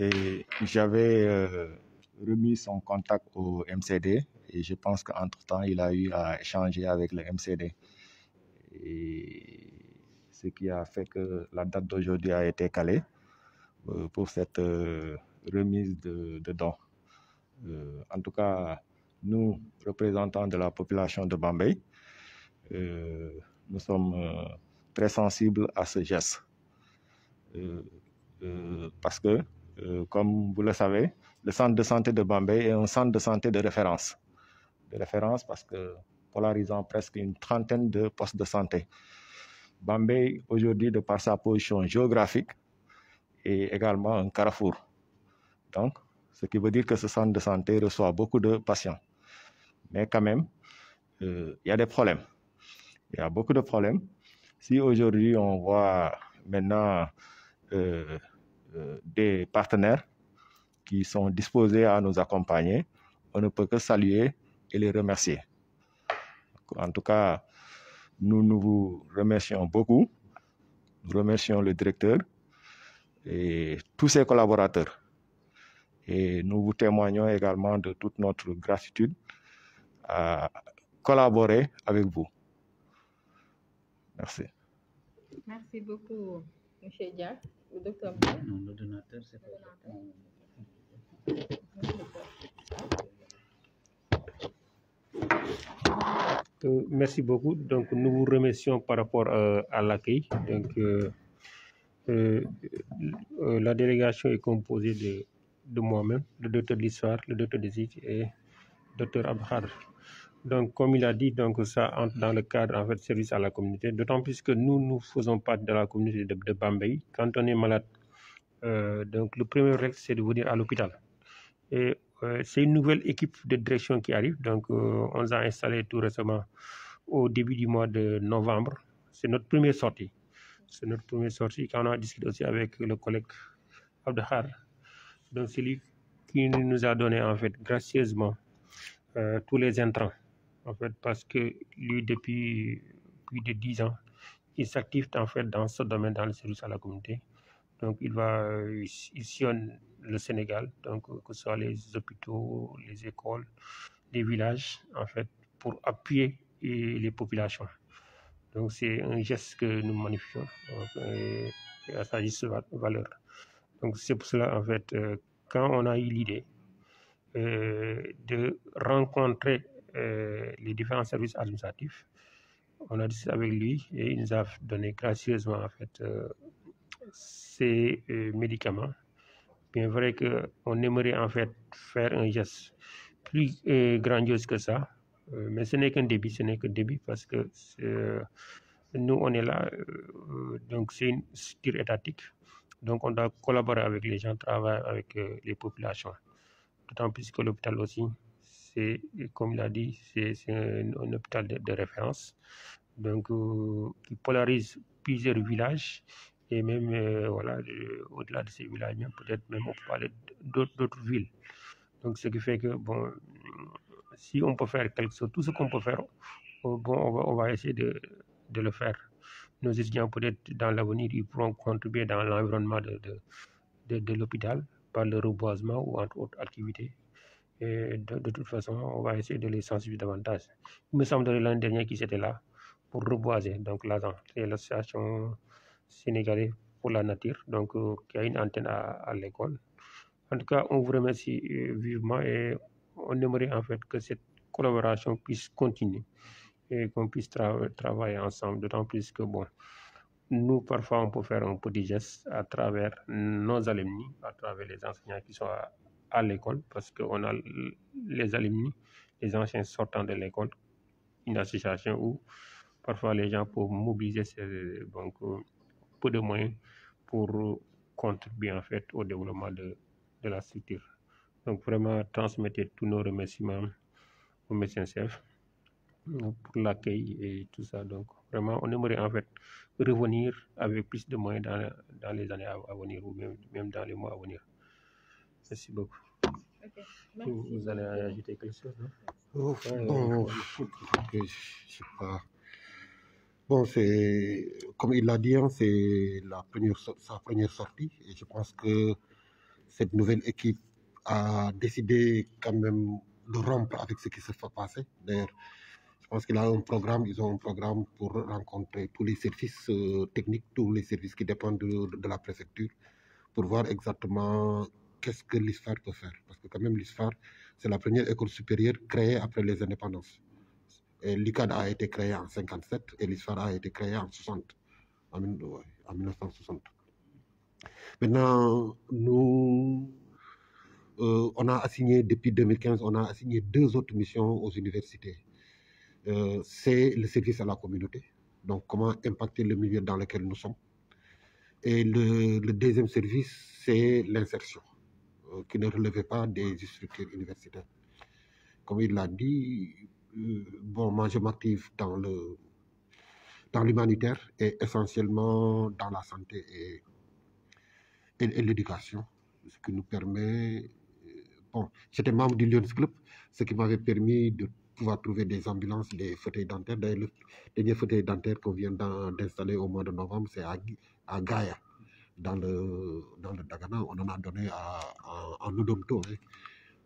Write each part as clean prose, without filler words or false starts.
Et j'avais remis son contact au MCD et je pense qu'entre-temps, il a eu à échanger avec le MCD. Et ce qui a fait que la date d'aujourd'hui a été calée pour cette remise de dons. En tout cas, nous, représentants de la population de Bambey, nous sommes très sensibles à ce geste. Parce que, comme vous le savez, le centre de santé de Bambey est un centre de santé de référence. De référence parce que polarisant presque une trentaine de postes de santé. Bambey, aujourd'hui, de par sa position géographique, est également un carrefour. Donc, ce qui veut dire que ce centre de santé reçoit beaucoup de patients. Mais quand même, il y a des problèmes. Il y a beaucoup de problèmes. Si aujourd'hui, on voit maintenant des partenaires qui sont disposés à nous accompagner, on ne peut que saluer et les remercier. En tout cas, nous vous remercions beaucoup. Nous remercions le directeur et tous ses collaborateurs. Et nous vous témoignons également de toute notre gratitude à collaborer avec vous. Merci. Merci beaucoup, M. Dia. Le docteur Non, le donateur, c'est pas Merci beaucoup. Donc, nous vous remercions par rapport à l'accueil. Donc, la délégation est composée de moi-même, le docteur de l'histoire, le docteur des études et le docteur Abhar. Donc, comme il a dit, donc, ça entre dans le cadre en fait, service à la communauté, d'autant plus que nous faisons partie de la communauté de Bambey. Quand on est malade, donc le premier règle, c'est de venir à l'hôpital. Et c'est une nouvelle équipe de direction qui arrive. Donc, on nous a installé tout récemment au début du mois de novembre. C'est notre première sortie. C'est notre première sortie quand on a discuté aussi avec le collègue Abdahar. Donc, c'est lui qui nous a donné, en fait, gracieusement, tous les intrants. En fait, parce que lui, depuis plus de 10 ans, il s'active en fait dans ce domaine, dans le service à la communauté. Donc, il sillonne le Sénégal, donc que ce soit les hôpitaux, les écoles, les villages, en fait, pour appuyer les populations. Donc, c'est un geste que nous magnifions à sa juste valeur. Donc, c'est pour cela, en fait, quand on a eu l'idée de rencontrer les différents services administratifs, on a discuté avec lui et il nous a donné gracieusement, en fait, ces médicaments. Bien vrai qu'on aimerait en fait faire un geste plus grandiose que ça, mais ce n'est qu'un début, parce que nous on est là, donc c'est une structure étatique, donc on doit collaborer avec les gens, travailler avec les populations, d'autant plus que l'hôpital aussi, c'est comme il a dit, c'est un hôpital de référence, donc qui polarise plusieurs villages. Et même, voilà, au-delà de ces villages, peut-être même on peut parler d'autres villes. Donc, ce qui fait que, bon, si on peut faire quelque chose, tout ce qu'on peut faire, bon, on va essayer de le faire. Nos étudiants, peut-être dans l'avenir, ils pourront contribuer dans l'environnement de l'hôpital par le reboisement ou entre autres activités. Et de toute façon, on va essayer de les sensibiliser davantage. Il me semble que l'année dernière qu'ils étaient là pour reboiser, donc l'ASAN, c'est l'association sénégalaise pour la nature, donc qui a une antenne à l'école. En tout cas, on vous remercie vivement et on aimerait en fait que cette collaboration puisse continuer et qu'on puisse travailler ensemble, d'autant plus que, bon, nous, parfois, on peut faire un petit geste à travers nos alumni, à travers les enseignants qui sont à l'école, parce qu'on a les alumni, les anciens sortants de l'école, une association où parfois les gens peuvent mobiliser donc, peu de moyens pour contribuer en fait au développement de la structure. Donc vraiment, transmettez tous nos remerciements au médecin-chef pour l'accueil et tout ça. Donc vraiment, on aimerait en fait revenir avec plus de moyens dans les années à venir ou même dans les mois à venir. Merci beaucoup. Ok, merci. Vous allez ajouter quelque chose, non? Bon, je sais pas. Bon, c'est comme il l'a dit, hein, c'est sa première sortie, et je pense que cette nouvelle équipe a décidé quand même de rompre avec ce qui se fait passer. D'ailleurs, je pense qu'ils ont un programme pour rencontrer tous les services techniques, tous les services qui dépendent de la préfecture, pour voir exactement qu'est-ce que l'ISFAR peut faire. Parce que quand même, l'ISFAR, c'est la première école supérieure créée après les indépendances. Et l'ICAD a été créé en 57 et l'ISFAR a été créé en 60, en 1960. Maintenant, nous, on a assigné, depuis 2015, on a assigné 2 autres missions aux universités. C'est le service à la communauté, donc comment impacter le milieu dans lequel nous sommes. Et le deuxième service, c'est l'insertion, qui ne relevait pas des structures universitaires. Comme il l'a dit, bon, moi je m'active dans l'humanitaire et essentiellement dans la santé et l'éducation, ce qui nous permet... Bon, j'étais membre du Lions Club, ce qui m'avait permis de pouvoir trouver des ambulances, des fauteuils dentaires. D'ailleurs, le dernier fauteuil dentaire qu'on vient d'installer au mois de novembre, c'est à Gaïa, dans le Dagana. On en a donné en Odomto, hein,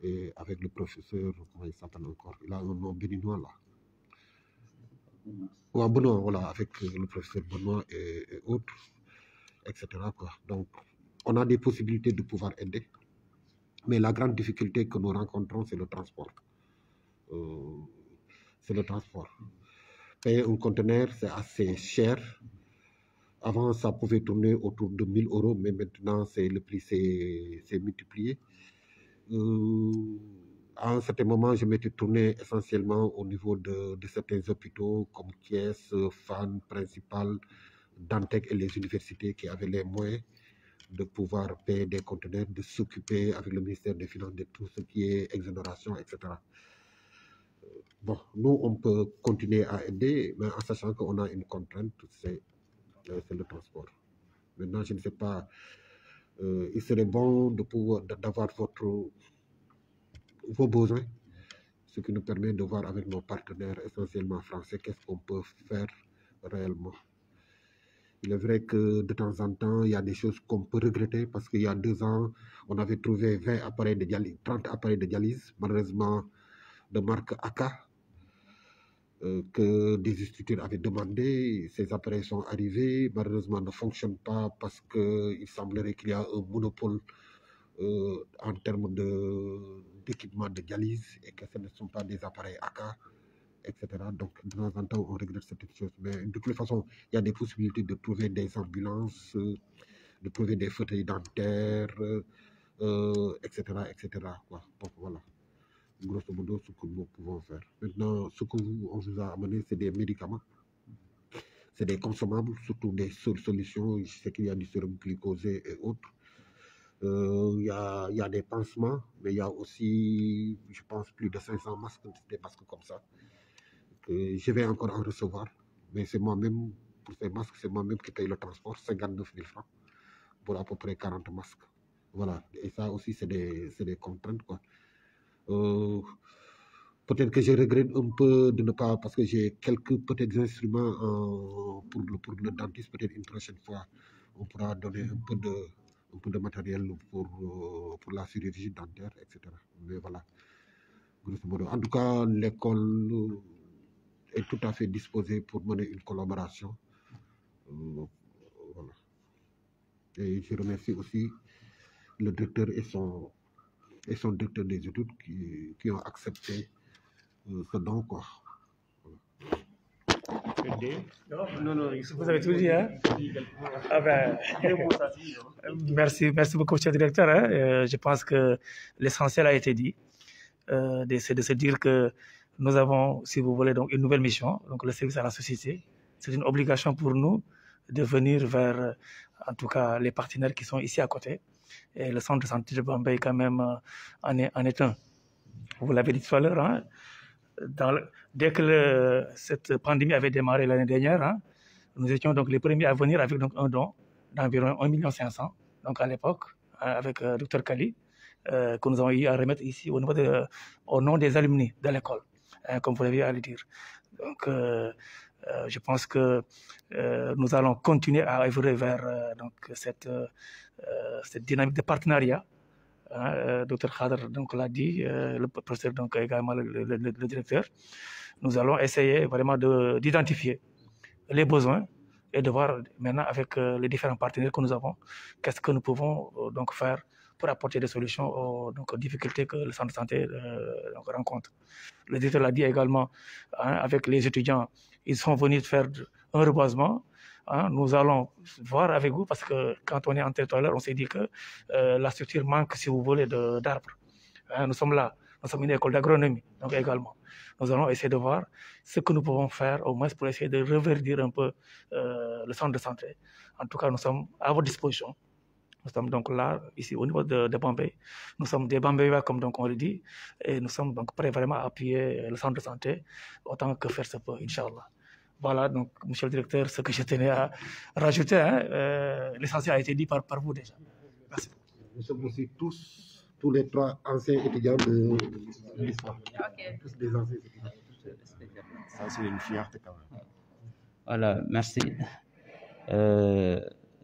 et avec le professeur, comment il s'appelle encore? Il a un nom béninois là. Ou Benoît, voilà, avec le professeur Benoît et autres, etc. quoi. Donc, on a des possibilités de pouvoir aider. Mais la grande difficulté que nous rencontrons, c'est le transport. Payer un conteneur, c'est assez cher. Avant, ça pouvait tourner autour de 1 000 €, mais maintenant, le prix s'est multiplié. À un certain moment, je m'étais tourné essentiellement au niveau de certains hôpitaux comme Thiès, Fann, Principal, Dantec et les universités qui avaient les moyens de pouvoir payer des conteneurs, de s'occuper avec le ministère des Finances de tout ce qui est exonération, etc. Bon, nous, on peut continuer à aider, mais en sachant qu'on a une contrainte, c'est le transport. Maintenant, je ne sais pas, il serait bon d'avoir vos besoins, ce qui nous permet de voir avec nos partenaires essentiellement français qu'est-ce qu'on peut faire réellement. Il est vrai que de temps en temps, il y a des choses qu'on peut regretter parce qu'il y a 2 ans, on avait trouvé 20 appareils de dialyse, 30 appareils de dialyse, malheureusement de marque AK, que des structures avaient demandé. Ces appareils sont arrivés, malheureusement ne fonctionnent pas parce qu'il semblerait qu'il y a un monopole en termes d'équipement de dialyse et que ce ne sont pas des appareils AK, etc. Donc, de temps en temps, on regrette cette chose. Mais de toute façon, il y a des possibilités de trouver des ambulances, de trouver des fauteuils dentaires, etc., etc. quoi. Donc, voilà, grosso modo, ce que nous pouvons faire. Maintenant, ce qu'on vous a amené, c'est des médicaments. C'est des consommables, surtout des solutions. Je sais qu'il y a du sérum glucosé et autres. Il y a des pansements, mais il y a aussi, je pense, plus de 500 masques, des masques comme ça. Je vais encore en recevoir, mais c'est moi-même, pour ces masques, c'est moi-même qui paye le transport, 59 000 francs, pour à peu près 40 masques. Voilà, et ça aussi, c'est des contraintes, quoi. Peut-être que je regrette un peu de ne pas, parce que j'ai quelques peut-être instruments pour le dentiste, peut-être une prochaine fois, on pourra donner un peu de matériel pour la chirurgie dentaire, etc. Mais voilà, grosso modo. En tout cas, l'école est tout à fait disposée pour mener une collaboration. Voilà. Et je remercie aussi le directeur et son directeur des études qui ont accepté ce don, quoi. Non, vous avez tout dit, hein? Ah ben, merci beaucoup, monsieur le directeur. Hein? Je pense que l'essentiel a été dit. C'est de se dire que nous avons, si vous voulez, donc une nouvelle mission, donc le service à la société. C'est une obligation pour nous de venir vers, en tout cas, les partenaires qui sont ici à côté. Et le centre de santé de Bombay, quand même, en est un. Vous l'avez dit tout à l'heure, hein, dès que cette pandémie avait démarré l'année dernière, hein, nous étions donc les premiers à venir avec donc un don d'environ 1,5 million donc à l'époque, avec Dr Kali, que nous avons eu à remettre ici au nom des alumni de l'école, hein, comme vous l'avez à le dire. Donc, je pense que nous allons continuer à évoluer vers donc cette dynamique de partenariat. Dr Khadr donc l'a dit, le professeur donc également le directeur. Nous allons essayer vraiment d'identifier les besoins et de voir maintenant avec les différents partenaires que nous avons, qu'est-ce que nous pouvons donc faire pour apporter des solutions aux difficultés que le centre de santé rencontre. Le directeur l'a dit également, hein, avec les étudiants, ils sont venus faire un reboisement. Hein, nous allons voir avec vous parce que quand on est entré tout à l'heure, on s'est dit que la structure manque, si vous voulez, d'arbres. Hein, nous sommes là, nous sommes une école d'agronomie, donc également. Nous allons essayer de voir ce que nous pouvons faire, au moins pour essayer de reverdir un peu le centre de santé. En tout cas, nous sommes à votre disposition. Nous sommes donc là, ici, au niveau de Bombay. Nous sommes des Bambéois, comme donc on le dit, et nous sommes donc prêts vraiment à appuyer le centre de santé autant que faire se peut, Inch'Allah. Voilà, donc, monsieur le directeur, ce que je tenais à rajouter, hein, l'essentiel a été dit par vous déjà. Merci. Nous sommes aussi tous les trois anciens étudiants de l'histoire. Ok. Tous des anciens étudiants. Ça, c'est une fierté quand même. Voilà, merci.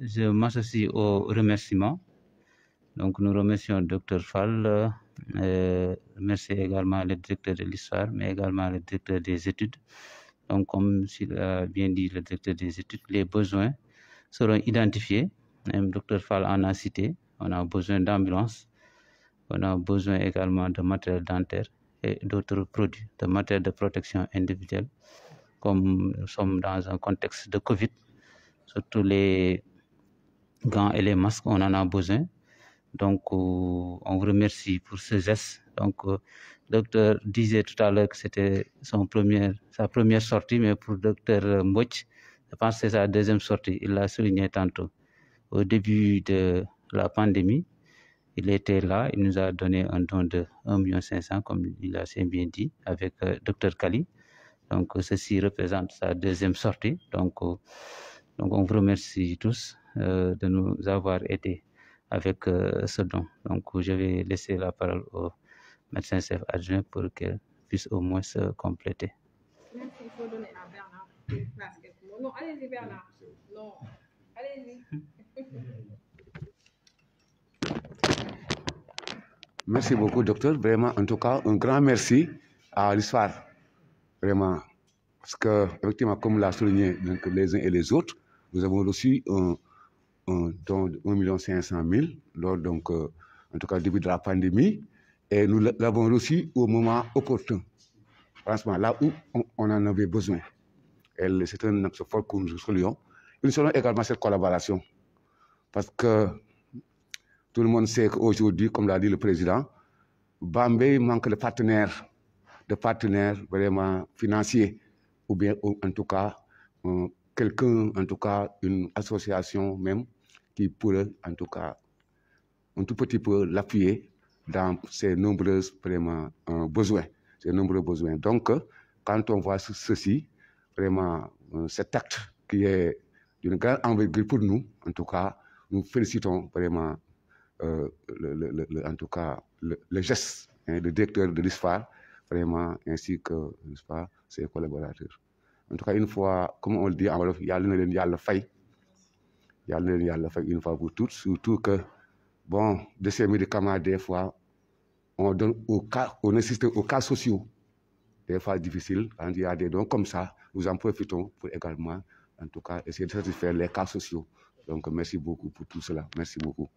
Je m'associe aux remerciements. Donc, nous remercions le Dr Fall, merci également le directeur de l'histoire, mais également le directeur des études. Donc, comme s'il a bien dit le directeur des études, les besoins seront identifiés. Même Dr Fall en a cité. On a besoin d'ambulances, on a besoin également de matériel dentaire et d'autres produits, de matériel de protection individuelle. Comme nous sommes dans un contexte de Covid, surtout les gants et les masques, on en a besoin. Donc, on vous remercie pour ce geste. Donc, le docteur disait tout à l'heure que c'était sa première sortie, mais pour le docteur Mbouch, je pense que c'est sa deuxième sortie. Il l'a souligné tantôt. Au début de la pandémie, il était là, il nous a donné un don de 1,5 million, comme il a assez bien dit, avec docteur Kali. Donc, ceci représente sa deuxième sortie. Donc, on vous remercie tous de nous avoir aidés avec ce don. Donc, je vais laisser la parole au médecin-chef adjoint pour qu'elle puisse au moins se compléter. Merci, il faut donner à Bernard une place quelque part. Non, allez-y Bernard. Non, allez-y. Merci beaucoup, docteur. Vraiment, en tout cas, un grand merci à l'histoire. Vraiment. Parce que, effectivement, comme l'a souligné donc, les uns et les autres, nous avons reçu un don de 1,5 million lors, donc, en tout cas, début de la pandémie. Et nous l'avons reçu au moment opportun. Franchement, là où on en avait besoin. C'est un axe fort que nous saluons. Nous saluons également cette collaboration. Parce que tout le monde sait qu'aujourd'hui, comme l'a dit le président, Bombay manque de partenaires vraiment financiers, ou bien en tout cas, quelqu'un, en tout cas, une association même, qui pourrait, en tout cas, un tout petit peu l'appuyer dans ses nombreux vraiment, besoins. Donc, quand on voit ceci, vraiment, cet acte qui est d'une grande envergure pour nous, en tout cas, nous félicitons vraiment en tout cas, le geste du directeur de l'ISFAR, vraiment, ainsi que ses collaborateurs. En tout cas, une fois, comme on le dit en Wolof, il y a le faille. Il y a le faille une fois pour toutes, surtout que, bon, de ces médicaments, des fois, on assiste aux cas sociaux, des fois difficiles, quand il y a des dons comme ça, nous en profitons pour également, en tout cas, essayer de satisfaire les cas sociaux. Donc, merci beaucoup pour tout cela. Merci beaucoup.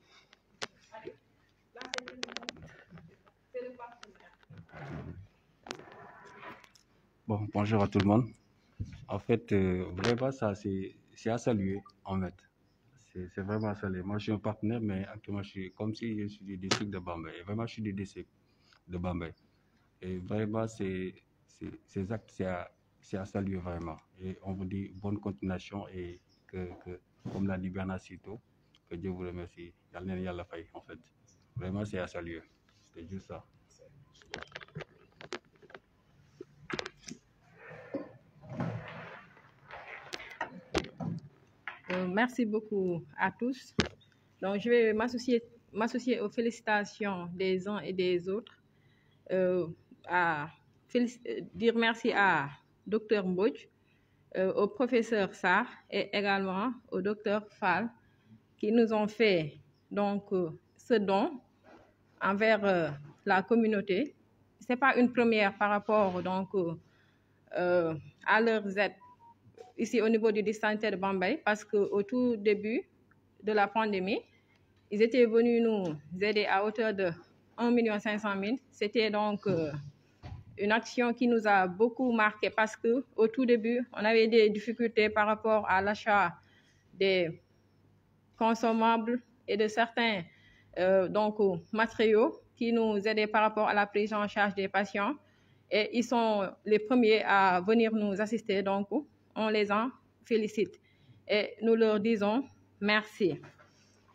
Bon, bonjour à tout le monde. En fait, vraiment, ça, c'est à saluer, en fait. C'est vraiment à saluer. Moi, je suis un partenaire, mais actuellement, je suis comme si je suis du district de Bombay. Et vraiment, je suis du district de Bombay. Et vraiment, ces actes, c'est à saluer vraiment. Et on vous dit bonne continuation et que comme l'a dit Bernard Cito, que Dieu vous remercie. En fait. Vraiment, c'est à saluer. C'est juste ça. Merci beaucoup à tous. Donc, je vais m'associer aux félicitations des uns et des autres, dire merci à Dr Mbodj, au professeur Sarr et également au Dr Fall qui nous ont fait donc ce don envers la communauté. Ce n'est pas une première par rapport donc à leurs aides ici au niveau du district sanitaire de Bambey, parce qu'au tout début de la pandémie, ils étaient venus nous aider à hauteur de 1 500 000. C'était donc une action qui nous a beaucoup marqué parce qu'au tout début, on avait des difficultés par rapport à l'achat des consommables et de certains donc, matériaux qui nous aidaient par rapport à la prise en charge des patients. Et ils sont les premiers à venir nous assister, donc on les en félicite. Et nous leur disons merci.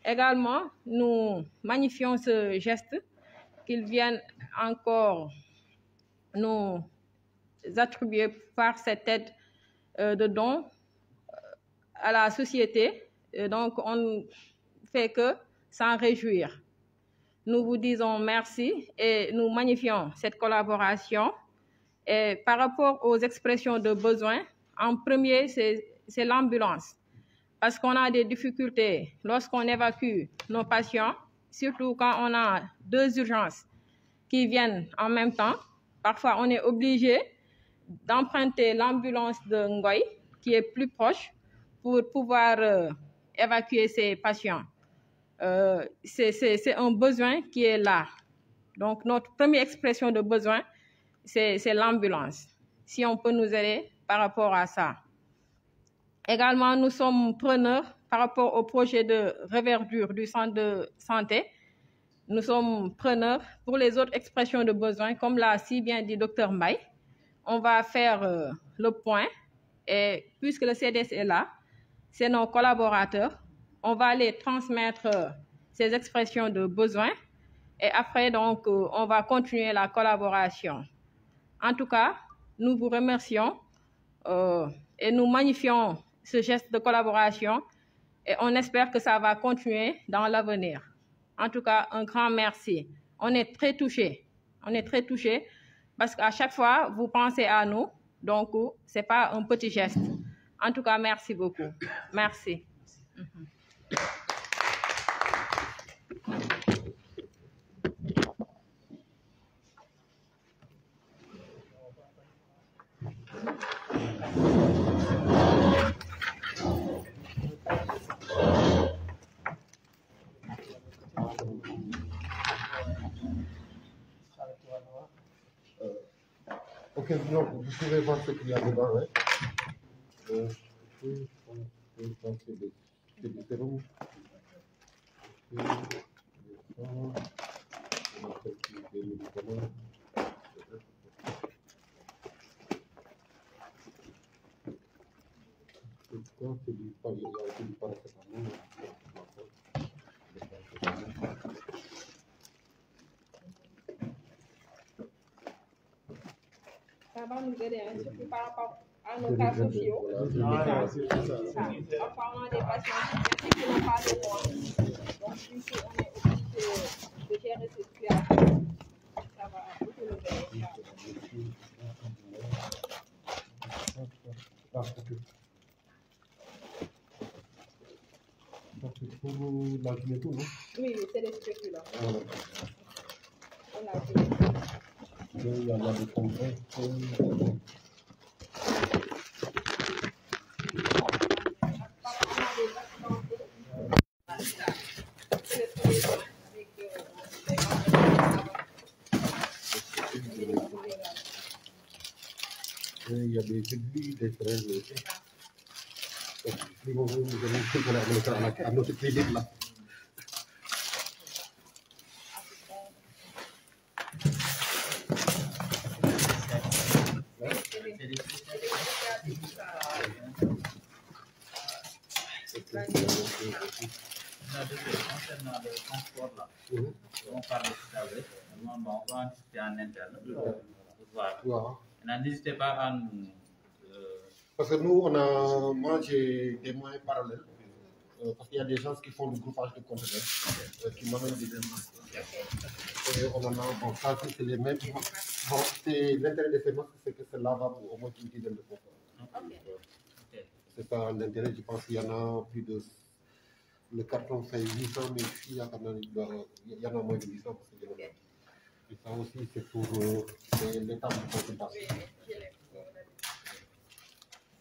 Également, nous magnifions ce geste qu'ils viennent encore nous attribuer par cette aide de don à la société. Et donc, on ne fait que s'en réjouir. Nous vous disons merci et nous magnifions cette collaboration. Et par rapport aux expressions de besoin, en premier, c'est l'ambulance. Parce qu'on a des difficultés lorsqu'on évacue nos patients, surtout quand on a 2 urgences qui viennent en même temps. Parfois, on est obligé d'emprunter l'ambulance de Ngoy, qui est plus proche, pour pouvoir évacuer ces patients. C'est un besoin qui est là. Donc, notre première expression de besoin, c'est l'ambulance. Si on peut nous aider par rapport à ça. Également, nous sommes preneurs par rapport au projet de reverdure du centre de santé. Nous sommes preneurs pour les autres expressions de besoin, comme l'a si bien dit Dr Mbaye. On va faire le point et puisque le CDS est là, c'est nos collaborateurs. On va les transmettre ces expressions de besoin et après, donc, on va continuer la collaboration. En tout cas, nous vous remercions et nous magnifions ce geste de collaboration et on espère que ça va continuer dans l'avenir. En tout cas, un grand merci. On est très touchés. On est très touchés parce qu'à chaque fois, vous pensez à nous. Donc, ce n'est pas un petit geste. En tout cas, merci beaucoup. Merci. Ok, non, vous pouvez voir ce qu'il y a dedans. Hein. C'est différent. C'est du paracétamol. Ça va nous aider, hein, surtout par rapport à nos cas sociaux. Parfois, on a des patients qui n'ont pas de moyens. Donc, du coup, on est obligé de gérer cette situation. Ça va beaucoup nous aider. C'est pour la gynéco, non? Oui, c'est des spéculants. Voilà. On l'a dit. Il y a des comprès. Il y a des aiguilles, des fraises aussi. Nous allons à notre clinique là. Concernant le transport là, on parle tout à l'heure, on va en discuter en interne. Voilà. N'hésitez pas à nous. Parce que nous, moi j'ai des moyens parallèles. Parce qu'il y a des gens qui font du groupage de conteneurs, qui m'amènent des masques. Et on en a, bon, ça c'est les mêmes. Bon, l'intérêt de ces masques, c'est que c'est lavable au moins une dizaine de fois. C'est ça l'intérêt, je pense qu'il y en a plus de. Le carton fait 800, mais il y en a moins de 800 parce que et ça aussi, c'est pour l'état de consultation.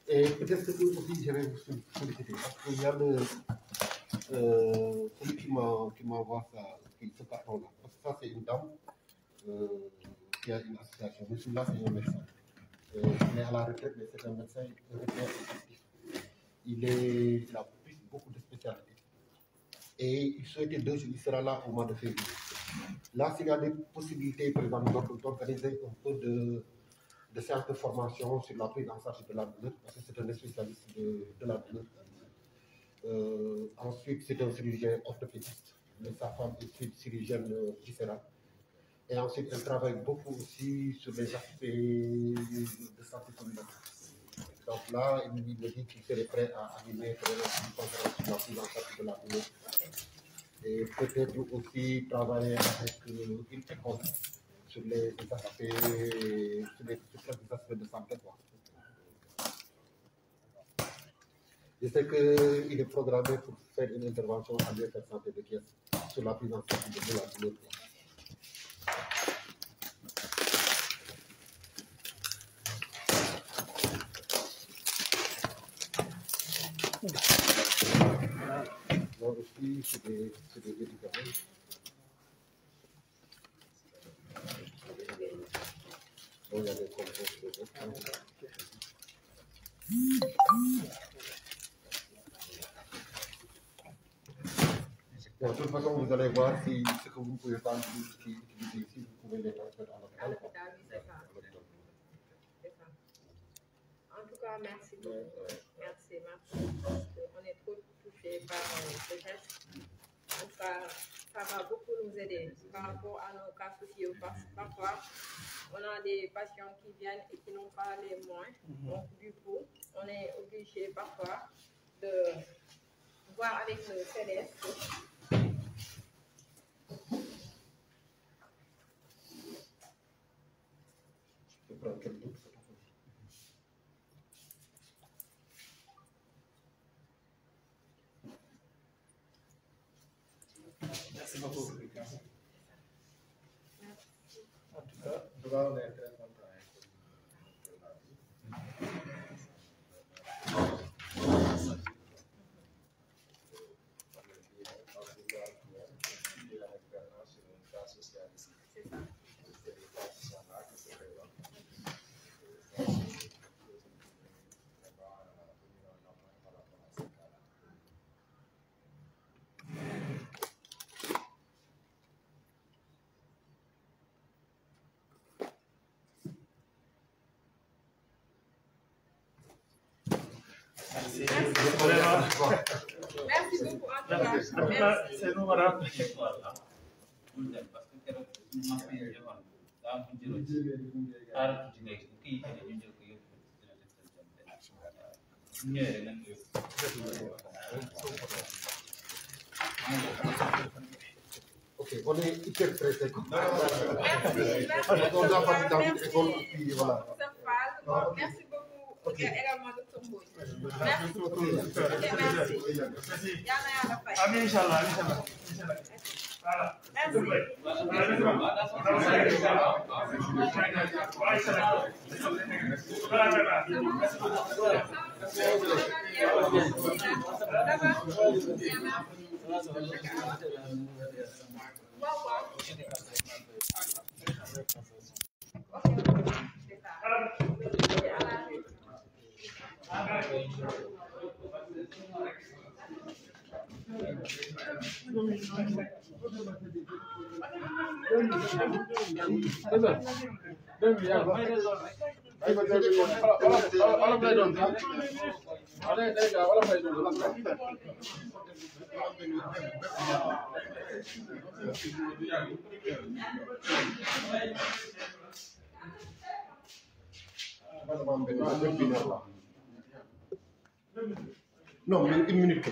Et peut-être que aussi, je vais vous solliciter parce qu'il y a celui qui m'envoie ce carton-là. Parce que ça, c'est une dame qui a une association. Mais celui-là, c'est un médecin. Il est à la retraite, mais c'est un médecin effectif. Il a beaucoup de spécialités. Et il souhaitait 2 jours, il sera là au mois de février. Là, s'il y a des possibilités, par exemple, d'organiser un peu de séances de formation sur la prise en charge de la douleur, parce que c'est un spécialiste de la douleur. Ensuite, c'est un chirurgien orthopédiste, mais sa femme est chirurgienne viscérale. Et ensuite, elle travaille beaucoup aussi sur les aspects de santé communautaire. Donc là, il me dit qu'il serait prêt à animer une conférence sur la prise en charge de la douleur. Et peut-être aussi travailler avec une école sur les aspects de santé. Je sais qu'il est programmé pour faire une intervention à l'UFR Santé de Kies sur la prise en charge de la douleur. Là aussi, c'est des médicaments. Bon, il y a des composés de bon, de toute façon, vous allez voir si ce que vous ne pouvez pas utiliser ici, vous pouvez les transmettre à l'hôpital. En tout cas, merci beaucoup. Merci. On est trop touchés par ce geste. En tout cas, ça va beaucoup nous aider par rapport à nos cas sociaux. Parfois, on a des patients qui viennent et qui n'ont pas les moyens. Donc, du coup, on est obligé parfois de voir avec le CDS. Je peux prendre quel doute? Merci beaucoup. En tout cas, on est très content. Merci beaucoup. En tout cas, c'est nous, madame. Ok, on est hyper pressé. Merci. On a pas dans l'école, puis voilà. Merci beaucoup également, Dr. Mbouy. Merci beaucoup. Merci. Amin, Inch'Allah. Voilà. Non, mais une minute.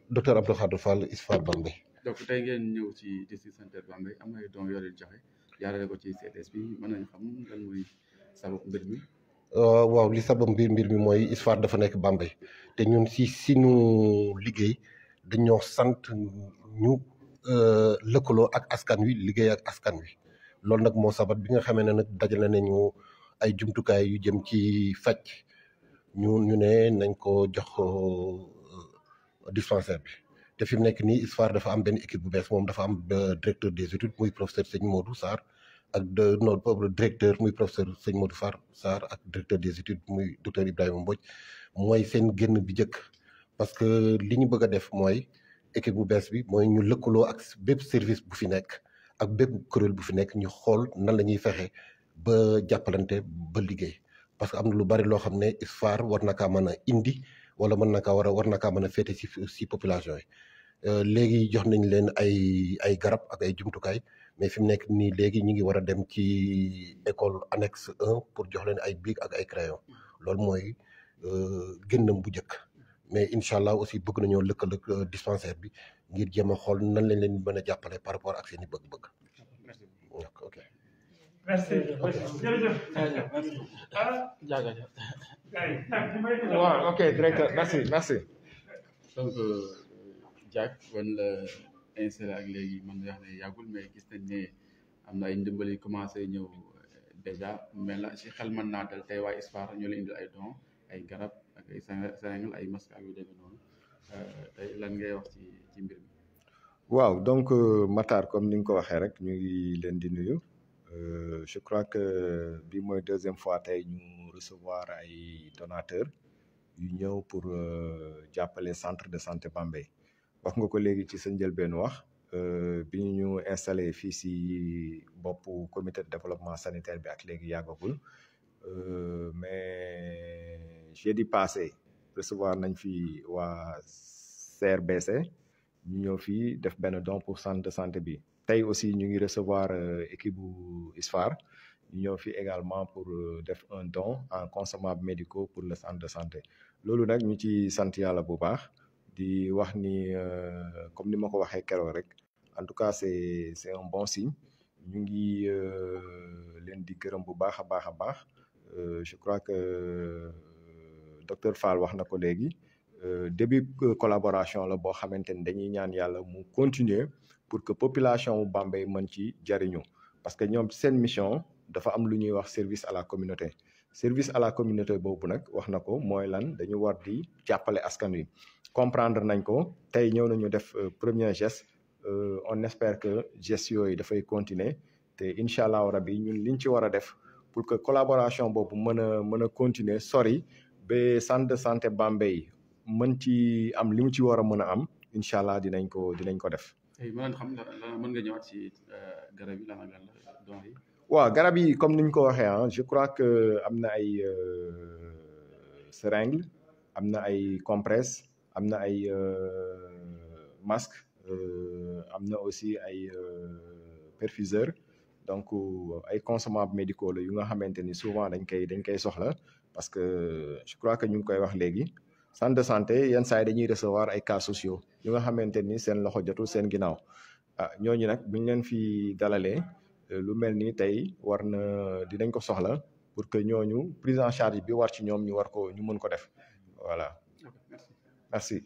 Docteur Abdou Khadre Fall ISFAR Bambey. donc tey ngeen ñëw ci district sanitaire Bambey am na ay dons yoo leen joxe jaarale ko ci CDS bi mën nañu xam lan mooy sabab mbir mi. waaw li sabab mbir mi mooy ISFAR dafa nekk Bambey te ñun si ñu liggéey dañoo sant ñu lëkkaloo ak askan wi liggéey ak askan wi loolu nag moo sabab bi nga xamee ne nag dajale nañu ay jumtukaay yu jëm ci faj ñu ne nañ ko jox dispensaire bi te fi mu nekk nii ISFAR dafa am benn équipe bu bees moom dafa am directeur des études muy professeur Sëñ Modou Sarr ak directeur muy professeur Sëñ Modou Sarr ak directeur des études muy docteur Ibrahima Mbodj mooy seen génn bi njëkk parce que li ñu bëgg a def mooy équipe bu bees bi mooy ñu lëkkaloo ak bépp service bu fi nekk ak bépp kuréel bu fi nekk ñu xool nan la ñuy fexe ba jàppalante ba liggéey parce que am na lu bari loo xam ne ISFAR war na kaa mën a indi wala war na kaa mën a féete si population yi léegi jox nañ leen ay garab ak ay jumtukaay mais fi mu nekk nii léegi ñu ngi war a dem ci école annexe 1 pour jox leen ay bic ak ay crayon loolu mooy génnam bu njëkk mais incha allah aussi bëgg nañoo lëkkaloo dispensaire bi ngir jéem a xool nan lañ leen mën a jàppale par rapport ak seen i bëgg-bëgg. ok. merci. waaw ok directeur merci. donc Diack wan la installé ak léegi mën nga wax ne yàggul mais gis nañ ne am na ay ndimbal yu commencé ñëw déjà mais la si xel mën naa dal tey waa ISFAR ñoo leen indil ay dons ay garab ak ay seringue ay masques ak yu demee noonu tey lan ngay wax ci mbir mi. waaw donc Matar comme ni nga ko waxee rek ñu ngi leen di nuyu je crois que bi mooy deuxième fois tey ñu recevoir ay donateurs yu ñëw pour jàppale centre de santé Bambey. wax nga ko léegi ci sa njëlbeen wax bi ñu installé fii si boppu comité de développement sanitaire bi ak léegi yàggagul mais jeudi passé recevoir nañ fi waa CRBC ñu ñëw fii def benn don pour centre de santé bi tey aussi ñu ngi recevoir équipe bu ISFAR ñu ñëw fii également pour def un don en consommables médicaux pour le centre de santé loolu nag ñu ci sant yàlla bu baax di wax ni comme ni ma ko waxee keroog rek en tout cas c'est un bon signe ñu ngi leen di gërëm bu baax a baax je crois que docteur Fall wax na ko léegi début collaboration la boo xamante ni dañuy ñaan yàlla mu continuer pour que population wu Bambey mën ci jariñu parce que ñoom seen mission dafa am lu ñuy wax service à la communauté service à la communauté boobu nag wax na ko mooy lan dañu war di jàppale askan wi comprendre nañ ko tey ñëw nañu def premier geste on espère que gestes yooyu dafay continuer te incha allahu rabi ñun liñ ci war a def pour que collaboration boobu mën a continuer sori ba centre de santé Bambey mën ci am li mu ci war a mën a am incha allah dinañ ko def. tey mën nga ñëwaat ci garab yi lan la don yi. waaw garab yi comme niñ ko waxee je crois que am na ay seringue am na ay compresse am na ay masque am na aussi ay perfuseur donc ay consommables médicaux la yu nga xamante ni souvent dañ koy soxla parce que je crois que ñu ngi koy wax léegi centre de santé yenn saa yi dañuy recevoir ay cas sociaux yu nga xamante ni seen loxo jotul seen ginnaaw ñooñu nag buñ leen fi dalalee lu mel ni tey dinañ ko soxla pour que ñooñu prise en charge bi war ci ñoom ñu mën ko def voilà. Merci.